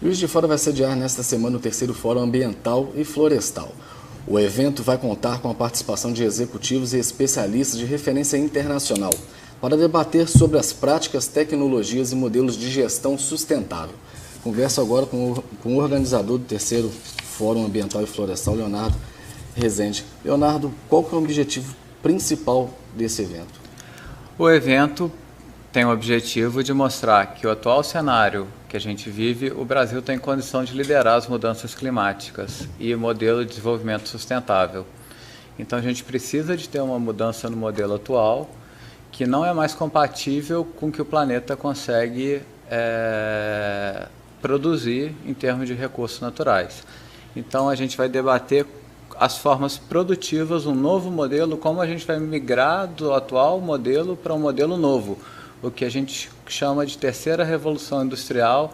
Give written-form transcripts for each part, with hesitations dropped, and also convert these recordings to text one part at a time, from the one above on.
Juiz de Fora vai sediar nesta semana o terceiro Fórum Ambiental e Florestal. O evento vai contar com a participação de executivos e especialistas de referência internacional para debater sobre as práticas, tecnologias e modelos de gestão sustentável. Converso agora com o organizador do terceiro Fórum Ambiental e Florestal, Leonardo Rezende. Leonardo, qual que é o objetivo principal desse evento? O evento tem o objetivo de mostrar que o atual cenário que a gente vive, o Brasil tem condição de liderar as mudanças climáticas e o modelo de desenvolvimento sustentável. Então a gente precisa de ter uma mudança no modelo atual que não é mais compatível com o que o planeta consegue produzir em termos de recursos naturais. Então a gente vai debater as formas produtivas, um novo modelo, como a gente vai migrar do atual modelo para um modelo novo, o que a gente chama de terceira revolução industrial,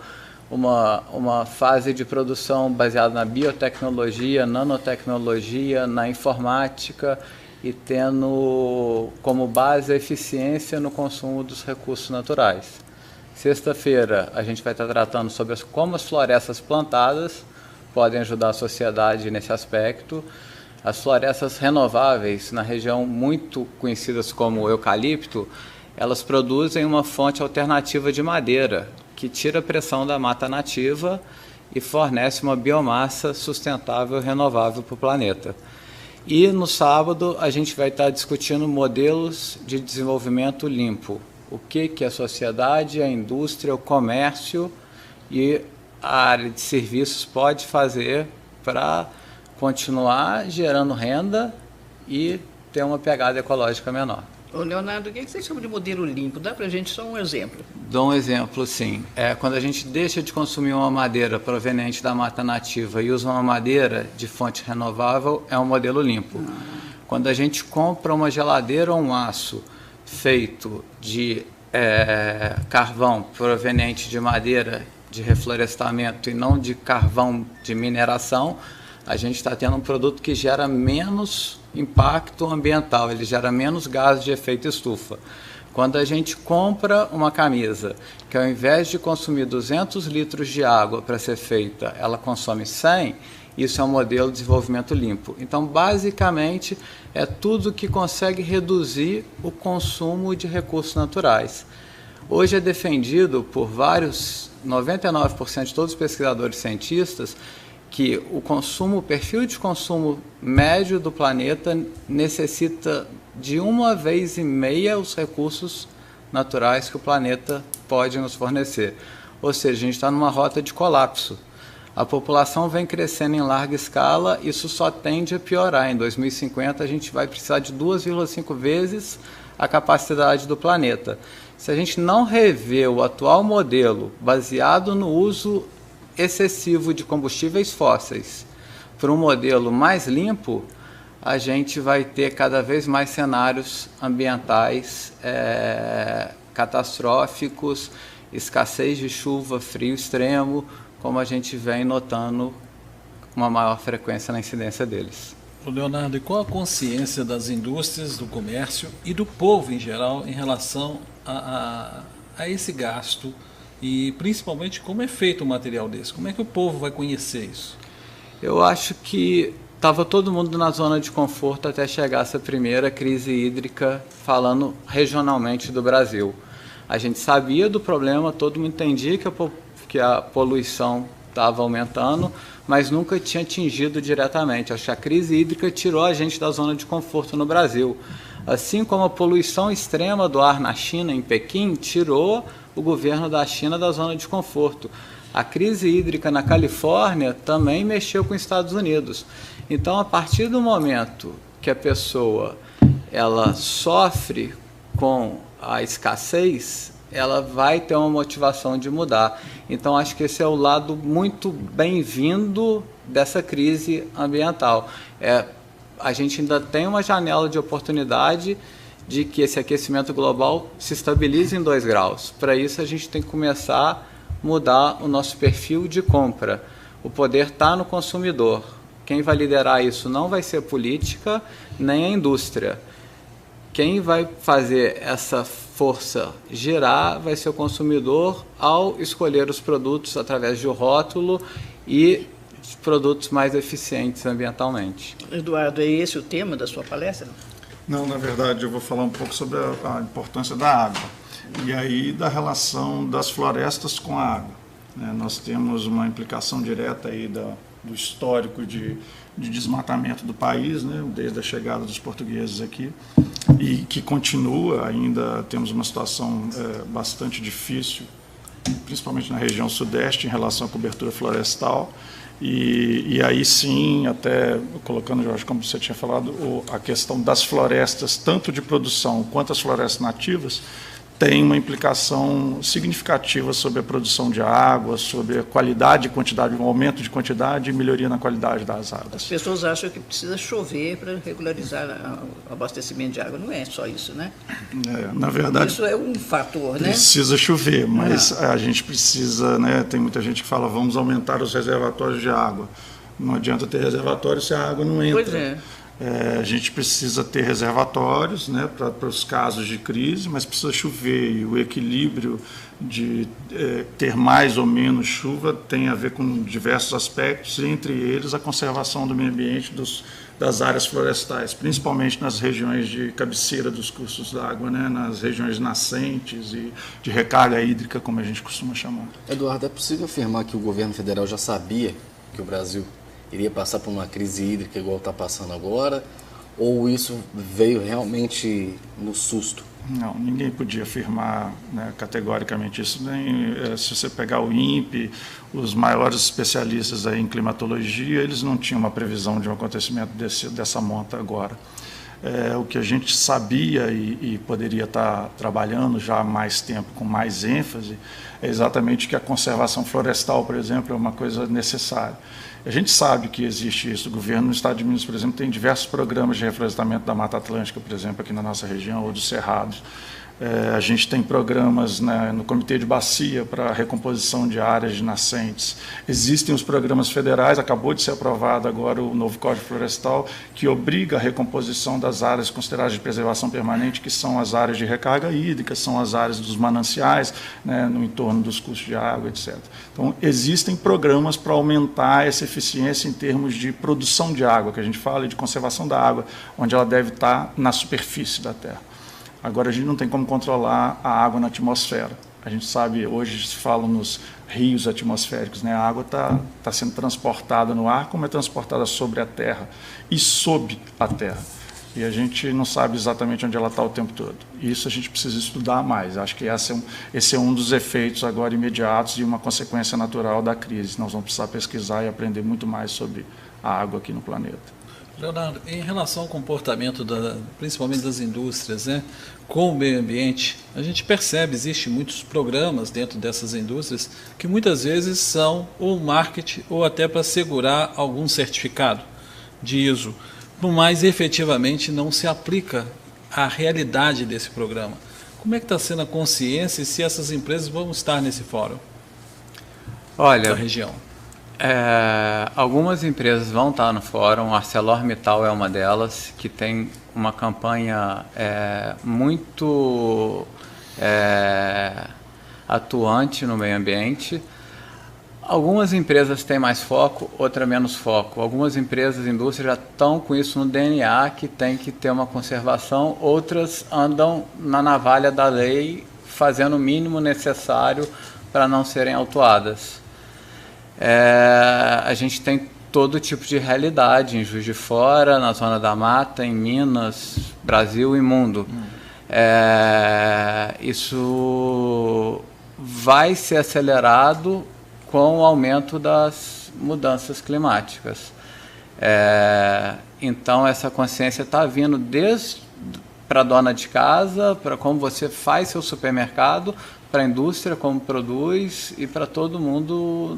uma fase de produção baseada na biotecnologia, nanotecnologia, na informática e tendo como base a eficiência no consumo dos recursos naturais. Sexta-feira a gente vai estar tratando sobre como as florestas plantadas podem ajudar a sociedade nesse aspecto. As florestas renováveis, na região muito conhecidas como eucalipto, elas produzem uma fonte alternativa de madeira, que tira a pressão da mata nativa e fornece uma biomassa sustentável e renovável para o planeta. E no sábado a gente vai estar discutindo modelos de desenvolvimento limpo. O que a sociedade, a indústria, o comércio e a área de serviços pode fazer para continuar gerando renda e ter uma pegada ecológica menor. Ô Leonardo, o que você chama de modelo limpo? Dá para a gente só um exemplo? Dou um exemplo, sim. Quando a gente deixa de consumir uma madeira proveniente da mata nativa e usa uma madeira de fonte renovável, é um modelo limpo. Quando a gente compra uma geladeira ou um aço feito de carvão proveniente de madeira de reflorestamento e não de carvão de mineração, a gente está tendo um produto que gera menos impacto ambiental, ele gera menos gases de efeito estufa. Quando a gente compra uma camisa que ao invés de consumir 200 litros de água para ser feita, ela consome 100, isso é um modelo de desenvolvimento limpo. Então, basicamente, é tudo que consegue reduzir o consumo de recursos naturais. Hoje é defendido por 99% de todos os pesquisadores cientistas, que o perfil de consumo médio do planeta necessita de 1,5 vezes os recursos naturais que o planeta pode nos fornecer. Ou seja, a gente está numa rota de colapso. A população vem crescendo em larga escala, isso só tende a piorar. Em 2050 a gente vai precisar de 2,5 vezes a capacidade do planeta. Se a gente não rever o atual modelo baseado no uso excessivo de combustíveis fósseis para um modelo mais limpo, a gente vai ter cada vez mais cenários ambientais catastróficos, escassez de chuva, frio extremo, como a gente vem notando uma maior frequência na incidência deles. Leonardo, e qual a consciência das indústrias, do comércio e do povo em geral em relação a esse gasto e principalmente como é feito um material desse? Como é que o povo vai conhecer isso? Eu acho que estava todo mundo na zona de conforto até chegar essa primeira crise hídrica, falando regionalmente do Brasil. A gente sabia do problema, todo mundo entendia que a poluição estava aumentando, mas nunca tinha atingido diretamente. Acho que a crise hídrica tirou a gente da zona de conforto no Brasil. Assim como a poluição extrema do ar na China, em Pequim, tirou o governo da China da zona de conforto. A crise hídrica na Califórnia também mexeu com os Estados Unidos. Então, a partir do momento que a pessoa ela sofre com a escassez, ela vai ter uma motivação de mudar. Então, acho que esse é o lado muito bem-vindo dessa crise ambiental. A gente ainda tem uma janela de oportunidade de que esse aquecimento global se estabilize em 2 graus. Para isso, a gente tem que começar a mudar o nosso perfil de compra. O poder está no consumidor. Quem vai liderar isso não vai ser a política nem a indústria. quem vai fazer essa força girar vai ser o consumidor ao escolher os produtos através de um rótulo e produtos mais eficientes ambientalmente. Eduardo, é esse o tema da sua palestra? Não, na verdade, eu vou falar um pouco sobre a importância da água e aí da relação das florestas com a água. Nós temos uma implicação direta aí do histórico de desmatamento do país, desde a chegada dos portugueses aqui, e que continua, ainda temos uma situação bastante difícil, principalmente na região sudeste, em relação à cobertura florestal. E aí sim, até colocando, Jorge, como você tinha falado, a questão das florestas, tanto de produção quanto as florestas nativas, tem uma implicação significativa sobre a produção de água, sobre a qualidade e quantidade, um aumento de quantidade e melhoria na qualidade das águas. As pessoas acham que precisa chover para regularizar o abastecimento de água. Não é só isso, né? Na verdade, isso é um fator, né? Precisa chover, mas a gente precisa, tem muita gente que fala, vamos aumentar os reservatórios de água. Não adianta ter reservatório se a água não entra. Pois é. A gente precisa ter reservatórios para os casos de crise, mas precisa chover, e o equilíbrio de ter mais ou menos chuva tem a ver com diversos aspectos, entre eles a conservação do meio ambiente das áreas florestais, principalmente nas regiões de cabeceira dos cursos d'água, nas regiões nascentes e de recarga hídrica, como a gente costuma chamar. Eduardo, é possível afirmar que o governo federal já sabia que o Brasil iria passar por uma crise hídrica igual está passando agora, ou isso veio realmente no susto? Não, ninguém podia afirmar categoricamente isso. Nem se você pegar o INPE, os maiores especialistas aí em climatologia, eles não tinham uma previsão de um acontecimento dessa monta agora. O que a gente sabia e poderia estar trabalhando já há mais tempo, com mais ênfase, é exatamente que a conservação florestal, por exemplo, é uma coisa necessária. A gente sabe que existe isso. O governo no estado de Minas, por exemplo, tem diversos programas de reflorestamento da Mata Atlântica, por exemplo, aqui na nossa região, ou dos Cerrados. A gente tem programas no Comitê de Bacia para recomposição de áreas de nascentes. Existem os programas federais, acabou de ser aprovado agora o novo Código Florestal, que obriga a recomposição das áreas consideradas de preservação permanente, que são as áreas de recarga hídrica, são as áreas dos mananciais, no entorno dos cursos de água, etc. Então, existem programas para aumentar essa eficiência em termos de produção de água, que a gente fala, e de conservação da água, onde ela deve estar na superfície da terra. Agora, a gente não tem como controlar a água na atmosfera. A gente sabe, hoje se fala nos rios atmosféricos, a água está sendo transportada no ar, como é transportada sobre a terra e sob a terra. E a gente não sabe exatamente onde ela está o tempo todo. Isso a gente precisa estudar mais. Acho que esse é um dos efeitos agora imediatos e uma consequência natural da crise. Nós vamos precisar pesquisar e aprender muito mais sobre a água aqui no planeta. Leonardo, em relação ao comportamento, principalmente das indústrias, com o meio ambiente, a gente percebe, existem muitos programas dentro dessas indústrias que muitas vezes são ou marketing ou até para segurar algum certificado de ISO, mas efetivamente não se aplica à realidade desse programa. Como é que está sendo a consciência e se essas empresas vão estar nesse fórum da região? Algumas empresas vão estar no fórum, a ArcelorMittal é uma delas, que tem uma campanha muito atuante no meio ambiente. Algumas empresas têm mais foco, outras menos foco. Algumas empresas, indústrias já estão com isso no DNA, que tem que ter uma conservação, outras andam na navalha da lei, fazendo o mínimo necessário para não serem autuadas. A gente tem todo tipo de realidade em Juiz de Fora, na Zona da Mata, em Minas, Brasil e mundo. Isso vai ser acelerado com o aumento das mudanças climáticas. Então, essa consciência está vindo desde para a dona de casa, para como você faz seu supermercado, para a indústria, como produz, e para todo mundo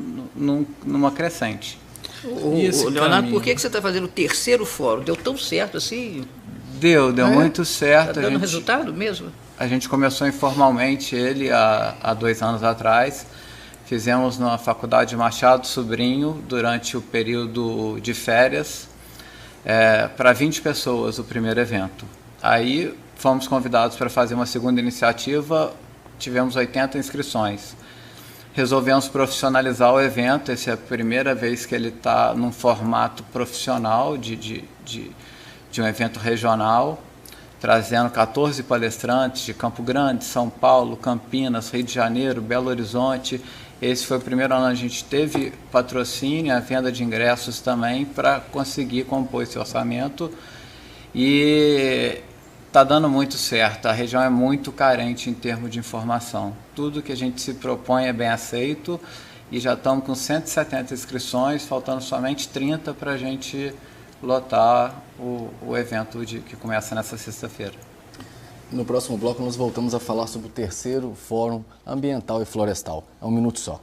numa crescente. Leonardo, por que você está fazendo o terceiro fórum? Deu tão certo assim? Deu muito certo. Está dando resultado mesmo? A gente começou informalmente ele há 2 anos atrás. Fizemos na Faculdade Machado Sobrinho, durante o período de férias, para 20 pessoas o primeiro evento. Aí fomos convidados para fazer uma segunda iniciativa, tivemos 80 inscrições. Resolvemos profissionalizar o evento, essa é a primeira vez que ele está num formato profissional de um evento regional, trazendo 14 palestrantes de Campo Grande, São Paulo, Campinas, Rio de Janeiro, Belo Horizonte. Esse foi o primeiro ano que a gente teve patrocínio, a venda de ingressos também, para conseguir compor esse orçamento. E está dando muito certo, a região é muito carente em termos de informação. Tudo que a gente se propõe é bem aceito e já estamos com 170 inscrições, faltando somente 30 para a gente lotar o evento que começa nessa sexta-feira. No próximo bloco nós voltamos a falar sobre o terceiro Fórum Ambiental e Florestal. É um minuto só.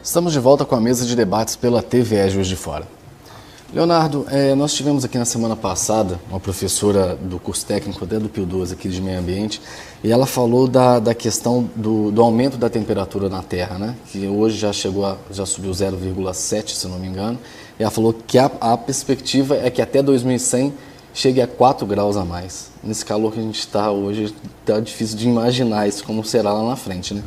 Estamos de volta com a mesa de debates pela TVE Juiz de Fora. Leonardo, nós tivemos aqui na semana passada uma professora do curso técnico, até do Pio 12 aqui de meio ambiente, e ela falou da questão do aumento da temperatura na Terra, né? Que hoje já subiu 0,7, se não me engano, e ela falou que a perspectiva é que até 2100 chegue a 4 graus a mais. Nesse calor que a gente está hoje, está difícil de imaginar isso como será lá na frente, né?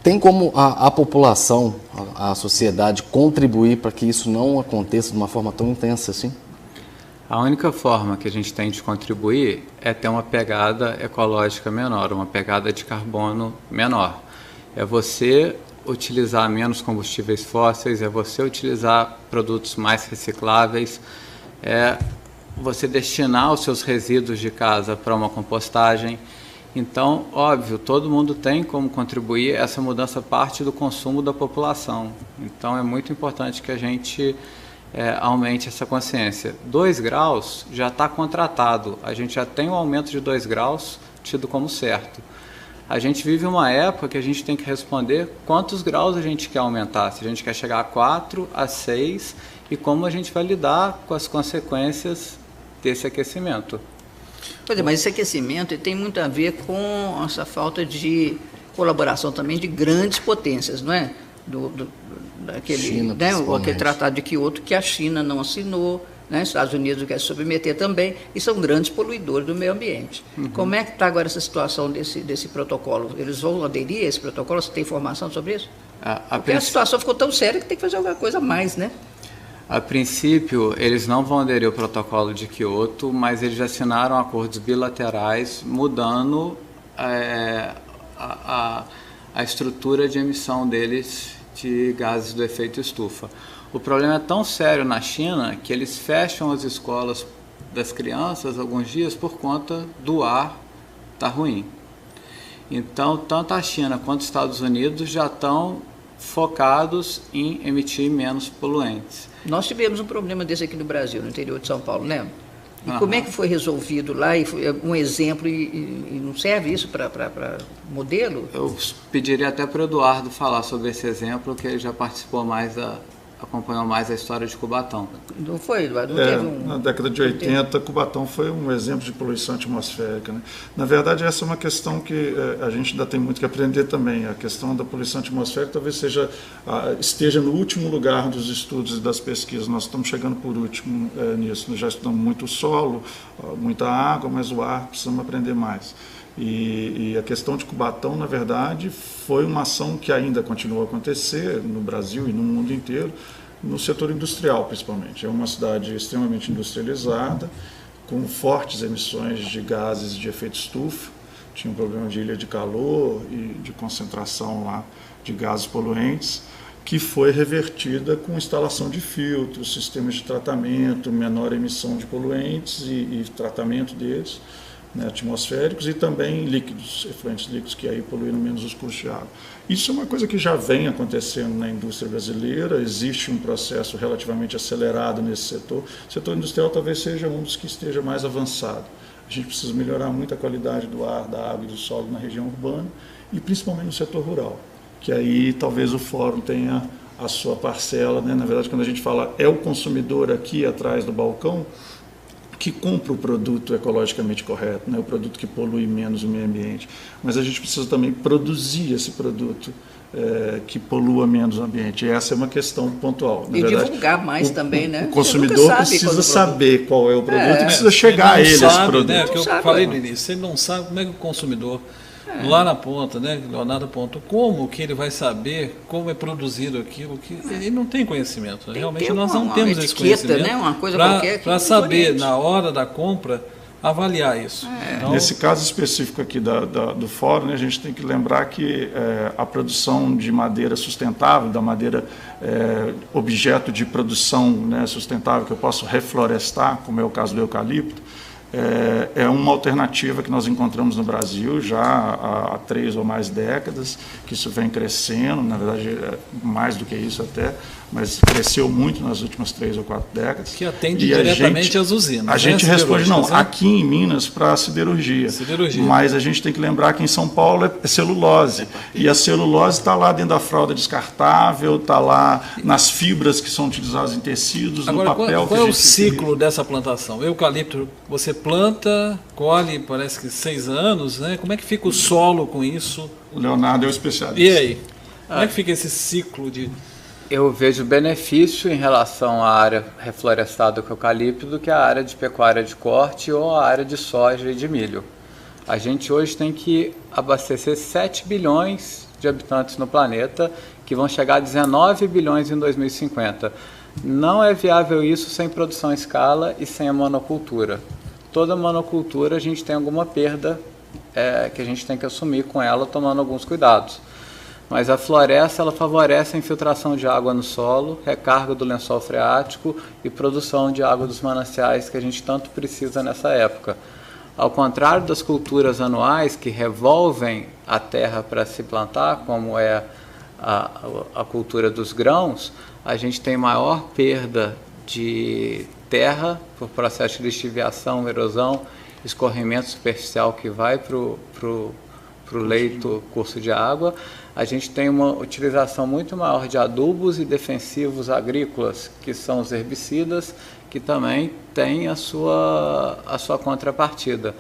Tem como a população, a sociedade, contribuir para que isso não aconteça de uma forma tão intensa assim? A única forma que a gente tem de contribuir é ter uma pegada ecológica menor, uma pegada de carbono menor. É você utilizar menos combustíveis fósseis, é você utilizar produtos mais recicláveis, é você destinar os seus resíduos de casa para uma compostagem. Então, óbvio, todo mundo tem como contribuir, essa mudança parte do consumo da população. Então, é muito importante que a gente aumente essa consciência. 2 graus já está contratado, a gente já tem um aumento de 2 graus tido como certo. A gente vive uma época que a gente tem que responder quantos graus a gente quer aumentar, se a gente quer chegar a 4, a 6 e como a gente vai lidar com as consequências desse aquecimento. Pois é, mas esse aquecimento tem muito a ver com essa falta de colaboração também de grandes potências, não é? China, aquele tratado de Kyoto que a China não assinou, né? Os Estados Unidos quer se submeter também, e são grandes poluidores do meio ambiente. Uhum. Como é que está agora essa situação desse protocolo? Eles vão aderir a esse protocolo? Você tem informação sobre isso? Porque a situação ficou tão séria que tem que fazer alguma coisa a mais, né? A princípio, eles não vão aderir ao protocolo de Kyoto, mas eles assinaram acordos bilaterais mudando a estrutura de emissão deles de gases do efeito estufa. O problema é tão sério na China que eles fecham as escolas das crianças alguns dias por conta do ar estar ruim. Então, tanto a China quanto os Estados Unidos já estão focados em emitir menos poluentes. Nós tivemos um problema desse aqui no Brasil, no interior de São Paulo, lembra? E como é que foi resolvido lá? E foi um exemplo, e não serve isso para modelo? Eu pediria até para o Eduardo falar sobre esse exemplo, que ele já participou mais acompanhou mais a história de Cubatão. Não foi, Eduardo? Não teve na década de 80, Cubatão foi um exemplo de poluição atmosférica, né? Na verdade, essa é uma questão que a gente ainda tem muito que aprender também. A questão da poluição atmosférica talvez esteja no último lugar dos estudos e das pesquisas. Nós estamos chegando por último nisso. Nós já estudamos muito o solo, muita água, mas o ar precisamos aprender mais. E a questão de Cubatão, na verdade, foi uma ação que ainda continua a acontecer no Brasil e no mundo inteiro, no setor industrial principalmente. É uma cidade extremamente industrializada, com fortes emissões de gases de efeito estufa, tinha um problema de ilha de calor e de concentração lá de gases poluentes, que foi revertida com instalação de filtros, sistemas de tratamento, menor emissão de poluentes e tratamento deles, né, atmosféricos, e também líquidos, efluentes líquidos, que aí poluíram menos os cursos de água. Isso é uma coisa que já vem acontecendo na indústria brasileira, existe um processo relativamente acelerado nesse setor. O setor industrial talvez seja um dos que esteja mais avançado. A gente precisa melhorar muito a qualidade do ar, da água e do solo na região urbana, e principalmente no setor rural, que aí talvez o fórum tenha a sua parcela, né? Na verdade, quando a gente fala é o consumidor aqui atrás do balcão, que compra o produto ecologicamente correto, né, o produto que polui menos o meio ambiente, mas a gente precisa também produzir esse produto que polua menos o ambiente. E essa é uma questão pontual. E verdade, divulgar mais também, né? O consumidor precisa saber qual é o produto e precisa chegar a ele esse produto. Né, que eu falei no início, ele não sabe como é que o consumidor, lá na ponta, né, Leonardo apontou, como que ele vai saber como é produzido aquilo, que ele não tem conhecimento. Realmente nós não temos esse conhecimento, né, uma coisa para saber, na hora da compra, avaliar isso. Então, nesse caso específico aqui do fórum, né, a gente tem que lembrar que a produção de madeira sustentável, da madeira objeto de produção, né, sustentável, que eu posso reflorestar, como é o caso do eucalipto, é uma alternativa que nós encontramos no Brasil já há 3 ou mais décadas, que isso vem crescendo, na verdade mais do que isso até, mas cresceu muito nas últimas 3 ou 4 décadas. Que atende diretamente às usinas. A gente responde, não, aqui em Minas para a siderurgia. Mas a gente tem que lembrar que em São Paulo é celulose. E a celulose está lá dentro da fralda descartável, está lá nas fibras que são utilizadas em tecidos, agora, no papel. Qual é o ciclo dessa plantação? O eucalipto, você planta, colhe, parece que 6 anos, né? Como é que fica o solo com isso? O Leonardo é o especialista. E aí? Como é que fica esse ciclo de... Eu vejo benefício em relação à área reflorestada com eucalipto do que a área de pecuária de corte ou a área de soja e de milho. A gente hoje tem que abastecer 7 bilhões de habitantes no planeta, que vão chegar a 19 bilhões em 2050. Não é viável isso sem produção em escala e sem a monocultura. Toda monocultura a gente tem alguma perda que a gente tem que assumir com ela, tomando alguns cuidados. Mas a floresta ela favorece a infiltração de água no solo, recarga do lençol freático e produção de água dos mananciais que a gente tanto precisa nessa época. Ao contrário das culturas anuais que revolvem a terra para se plantar, como é a cultura dos grãos, a gente tem maior perda de terra por processo de lixiviação, erosão, escorrimento superficial que vai para o leito, curso de água. A gente tem uma utilização muito maior de adubos e defensivos agrícolas, que são os herbicidas, que também têm a sua contrapartida.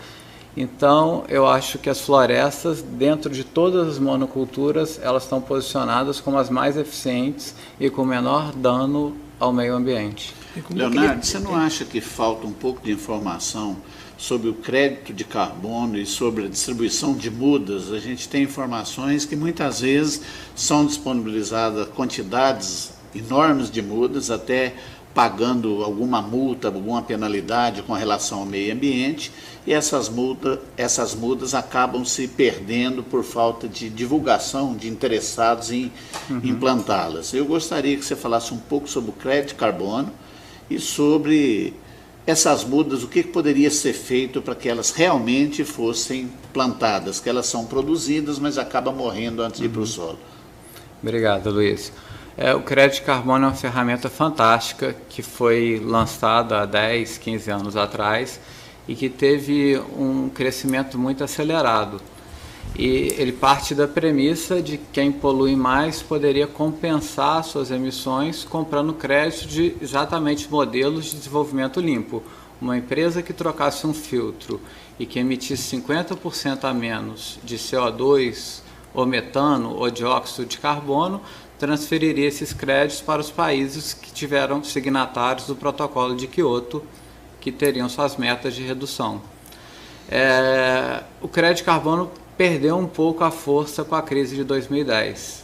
Então, eu acho que as florestas, dentro de todas as monoculturas, elas estão posicionadas como as mais eficientes e com menor dano ao meio ambiente. Leonardo, você não acha que falta um pouco de informação sobre o crédito de carbono e sobre a distribuição de mudas? A gente tem informações que muitas vezes são disponibilizadas quantidades enormes de mudas, até pagando alguma multa, alguma penalidade com relação ao meio ambiente, e essas mudas acabam se perdendo por falta de divulgação de interessados em implantá-las. Eu gostaria que você falasse um pouco sobre o crédito de carbono e sobre essas mudas, o que poderia ser feito para que elas realmente fossem plantadas, que elas são produzidas, mas acabam morrendo antes de ir para o solo. Obrigado, Luiz. O crédito de carbono é uma ferramenta fantástica que foi lançada há 10, 15 anos atrás e que teve um crescimento muito acelerado. E ele parte da premissa de que quem polui mais poderia compensar suas emissões comprando crédito de exatamente modelos de desenvolvimento limpo. Uma empresa que trocasse um filtro e que emitisse 50% a menos de CO2 ou metano ou dióxido de carbono transferiria esses créditos para os países que tiveram signatários do protocolo de Kyoto, que teriam suas metas de redução. O crédito de carbono perdeu um pouco a força com a crise de 2010.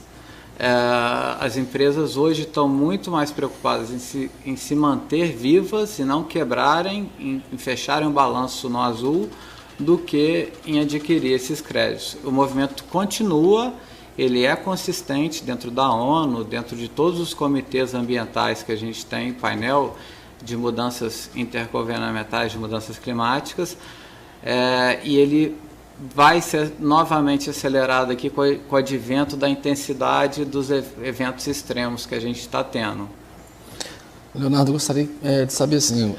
As empresas hoje estão muito mais preocupadas em se manter vivas e não quebrarem, em fecharem um balanço no azul, do que em adquirir esses créditos. O movimento continua, ele é consistente dentro da ONU, dentro de todos os comitês ambientais que a gente tem, painel de mudanças intergovernamentais, de mudanças climáticas, e ele vai ser novamente acelerado aqui com o advento da intensidade dos eventos extremos que a gente está tendo. Leonardo, gostaria de saber assim,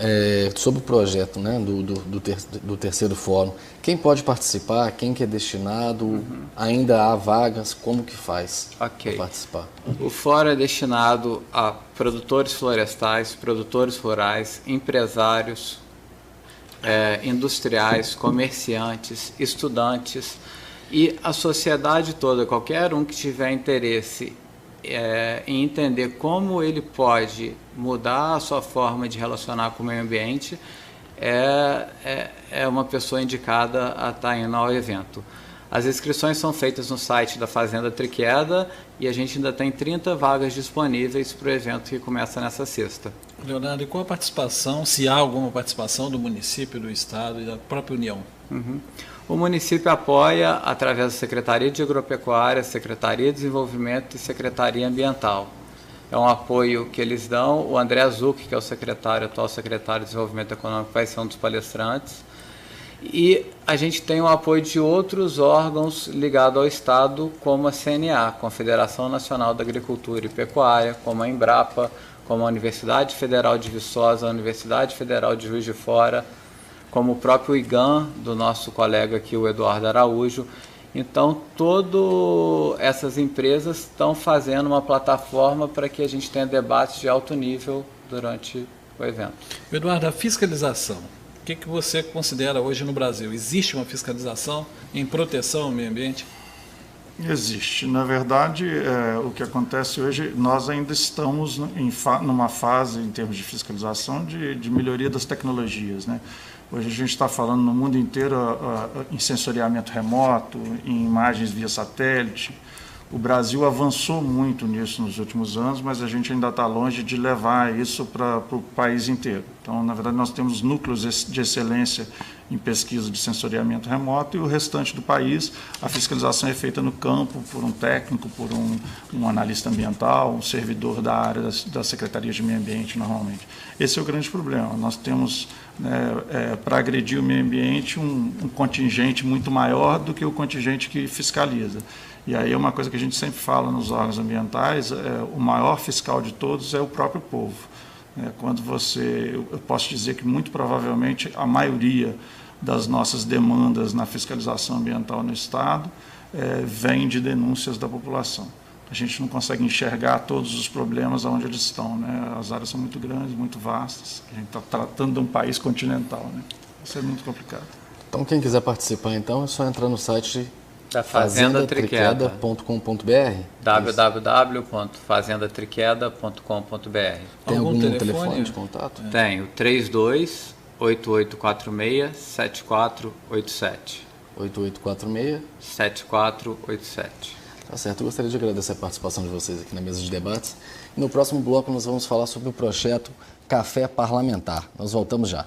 sobre o projeto, né, do terceiro fórum. Quem pode participar? Quem que é destinado? Ainda há vagas? Como que faz para participar? O fórum é destinado a produtores florestais, produtores rurais, empresários, industriais, comerciantes, estudantes e a sociedade toda, qualquer um que tiver interesse em entender como ele pode mudar a sua forma de relacionar com o meio ambiente, é uma pessoa indicada a estar indo ao evento. As inscrições são feitas no site da Fazenda Triqueda e a gente ainda tem 30 vagas disponíveis para o evento que começa nessa sexta. Leonardo, e qual a participação, se há alguma participação do município, do estado e da própria União? O município apoia através da Secretaria de Agropecuária, Secretaria de Desenvolvimento e Secretaria Ambiental. É um apoio que eles dão. O André Zuc, que é o atual secretário de Desenvolvimento Econômico, vai ser um dos palestrantes. E a gente tem o apoio de outros órgãos ligados ao Estado, como a CNA, Confederação Nacional da Agricultura e Pecuária, como a Embrapa, como a Universidade Federal de Viçosa, a Universidade Federal de Juiz de Fora, como o próprio IGAM, do nosso colega aqui, o Eduardo Araújo. Então, todas essas empresas estão fazendo uma plataforma para que a gente tenha debates de alto nível durante o evento. Eduardo, a fiscalização. O que você considera hoje no Brasil? Existe uma fiscalização em proteção ao meio ambiente? Existe. Na verdade, o que acontece hoje, nós ainda estamos numa fase, em termos de fiscalização, de melhoria das tecnologias, né? Hoje a gente está falando no mundo inteiro em sensoriamento remoto, em imagens via satélite. O Brasil avançou muito nisso nos últimos anos, mas a gente ainda está longe de levar isso para o país inteiro. Então, na verdade, nós temos núcleos de excelência em pesquisa de sensoriamento remoto e o restante do país, a fiscalização é feita no campo por um técnico, por um analista ambiental, um servidor da área da Secretaria de Meio Ambiente, normalmente. Esse é o grande problema. Nós temos, para agredir o meio ambiente, um contingente muito maior do que o contingente que fiscaliza. E aí é uma coisa que a gente sempre fala nos órgãos ambientais, o maior fiscal de todos é o próprio povo. Quando eu posso dizer que muito provavelmente a maioria das nossas demandas na fiscalização ambiental no Estado vem de denúncias da população. A gente não consegue enxergar todos os problemas onde eles estão, né? As áreas são muito grandes, muito vastas, a gente está tratando de um país continental, né? Isso é muito complicado. Então, quem quiser participar, então, é só entrar no site da fazendatriqueda.com.br www.fazendatriqueda.com.br. Tem algum telefone de contato? Tem, o 32-8846-7487. 8846-7487. Tá certo, eu gostaria de agradecer a participação de vocês aqui na mesa de debates. E no próximo bloco nós vamos falar sobre o projeto Café Parlamentar. Nós voltamos já.